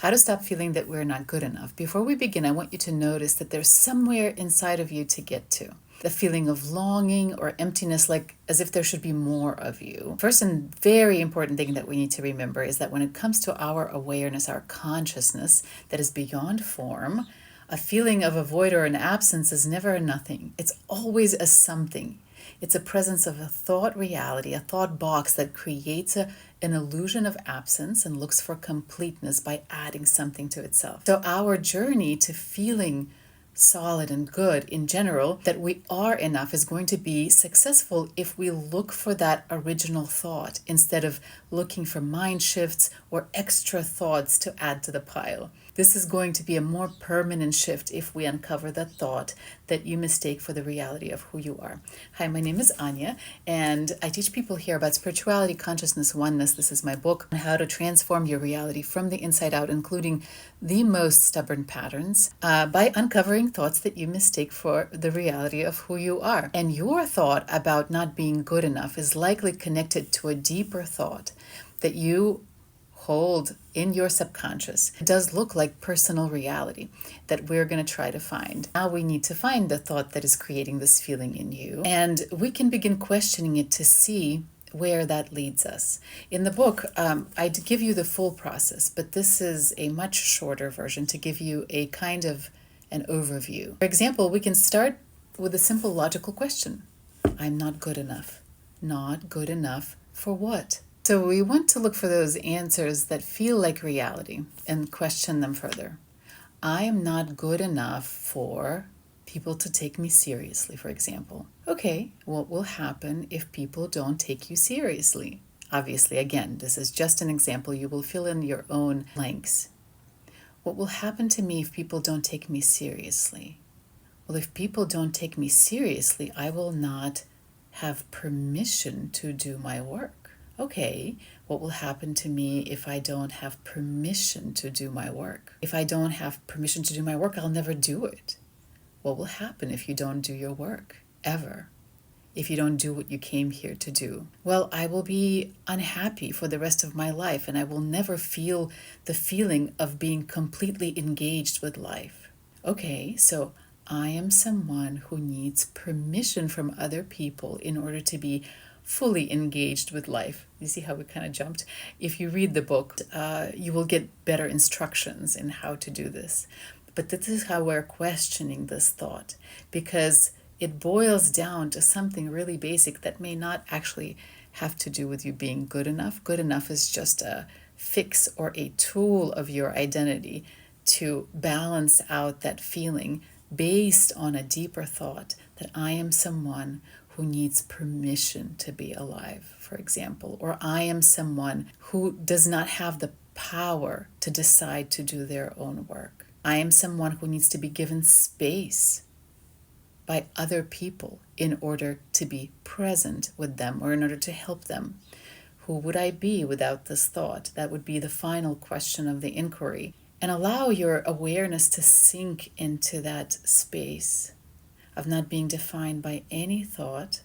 How to stop feeling that we're not good enough. Before we begin, I want you to notice that there's somewhere inside of you to get to. The feeling of longing or emptiness, like as if there should be more of you. First and very important thing that we need to remember is that when it comes to our awareness, our consciousness that is beyond form, a feeling of a void or an absence is never a nothing. It's always a something. It's a presence of a thought reality, a thought box that creates an illusion of absence and looks for completeness by adding something to itself. So our journey to feeling solid and good in general, that we are enough, is going to be successful if we look for that original thought instead of looking for mind shifts or extra thoughts to add to the pile. This is going to be a more permanent shift if we uncover the thought that you mistake for the reality of who you are. Hi, my name is Anya, and I teach people here about spirituality, consciousness, oneness. This is my book on how to transform your reality from the inside out, including the most stubborn patterns, by uncovering thoughts that you mistake for the reality of who you are. And your thought about not being good enough is likely connected to a deeper thought that you hold in your subconscious. It does look like personal reality that we're going to try to find. Now we need to find the thought that is creating this feeling in you, and we can begin questioning it to see where that leads us. In the book, I give you the full process, but this is a much shorter version to give you a kind of an overview. For example, we can start with a simple logical question. I'm not good enough. Not good enough for what? So we want to look for those answers that feel like reality and question them further. I am not good enough for people to take me seriously, for example. Okay, what will happen if people don't take you seriously? Obviously, again, this is just an example. You will fill in your own blanks. What will happen to me if people don't take me seriously? Well, if people don't take me seriously, I will not have permission to do my work. Okay, what will happen to me if I don't have permission to do my work? If I don't have permission to do my work, I'll never do it. What will happen if you don't do your work, ever? If you don't do what you came here to do? Well, I will be unhappy for the rest of my life, and I will never feel the feeling of being completely engaged with life. Okay, so I am someone who needs permission from other people in order to be fully engaged with life. You see how we kind of jumped? If you read the book, you will get better instructions in how to do this. But this is how we're questioning this thought, because it boils down to something really basic that may not actually have to do with you being good enough. Good enough is just a fix or a tool of your identity to balance out that feeling based on a deeper thought that I am someone who needs permission to be alive, for example, or I am someone who does not have the power to decide to do their own work. I am someone who needs to be given space by other people in order to be present with them or in order to help them. Who would I be without this thought? That would be the final question of the inquiry. And allow your awareness to sink into that space of not being defined by any thought,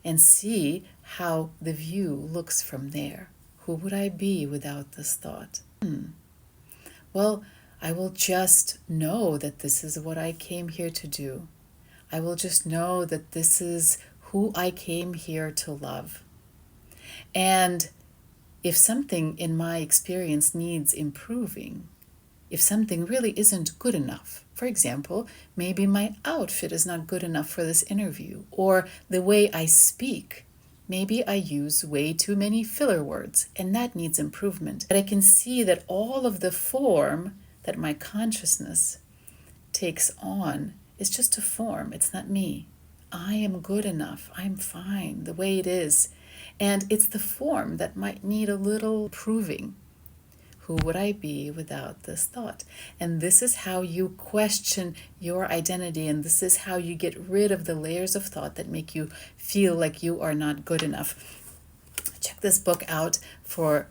and see how the view looks from there. Who would I be without this thought? Well, I will just know that this is what I came here to do. I will just know that this is who I came here to love. And if something in my experience needs improving, if something really isn't good enough, for example, maybe my outfit is not good enough for this interview, or the way I speak, maybe I use way too many filler words, and that needs improvement. But I can see that all of the form that my consciousness takes on is just a form. It's not me. I am good enough. I'm fine the way it is. And it's the form that might need a little improving. Who would I be without this thought? And this is how you question your identity, and this is how you get rid of the layers of thought that make you feel like you are not good enough. Check this book out for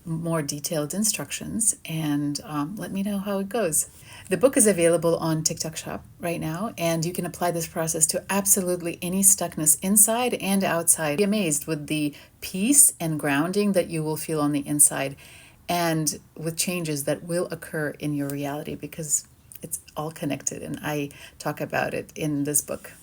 more detailed instructions, and let me know how it goes. The book is available on TikTok Shop right now, and you can apply this process to absolutely any stuckness inside and outside. Be amazed with the peace and grounding that you will feel on the inside, and with changes that will occur in your reality, because it's all connected. And I talk about it in this book.